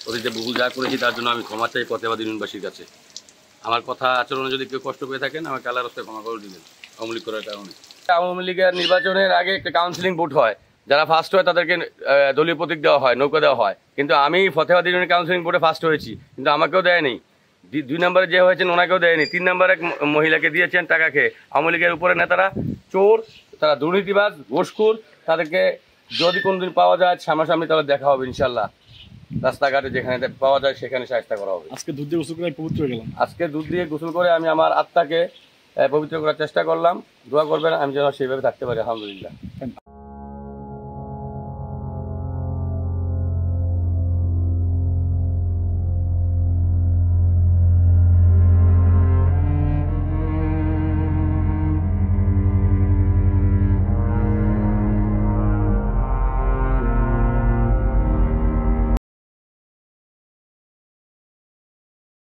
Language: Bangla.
অতীতে বহু যা করেছি তার জন্য আমি ক্ষমা চাই ফতেহাবাদ ইউনিয়নবাসীর কাছে। আমার কথা আচরণে যদি কেউ কষ্ট পেয়ে থাকেন আমাকে আল্লাহর রাস্তায় ক্ষমা করে দিবেন আওয়ামী লীগ করার কারণে। আওয়ামী লীগের নির্বাচনের আগে একটা কাউন্সিলিং ভোট হয়, যারা ফার্স্ট হয় তাদেরকে দলীয় প্রতীক দেওয়া হয়, নৌকা দেওয়া হয়। কিন্তু আমি ফতেহাবাদ ইউনিয়ন কাউন্সিলিং ভোটে ফার্স্ট হয়েছি, কিন্তু আমাকেও দেয়নি। 2 নম্বরে যে হয়েছেন ওনাকেও দেয়নি। 3 নম্বরে এক মহিলাকে দিয়েছেন টাকা খেয়ে। আওয়ামী লীগের উপরে নেতারা চোর, তারা দুর্নীতিবাজ, ঘুষখোর। তাদেরকে যদি কোনোদিন পাওয়া যায় সামনাসামনি তাহলে দেখা হবে ইনশাল্লাহ। রাস্তাঘাটে যেখানে পাওয়া যায় সেখানে সাহায্য করা হবে। আজকে দুধ দিয়ে গোসল করে পবিত্র হয়ে গেলাম। আজকে দুধ দিয়ে গোসল করে আমি আমার আত্মাকে পবিত্র করার চেষ্টা করলাম। দোয়া করবেন আমি যেন সেইভাবে থাকতে পারি। আলহামদুলিল্লাহ।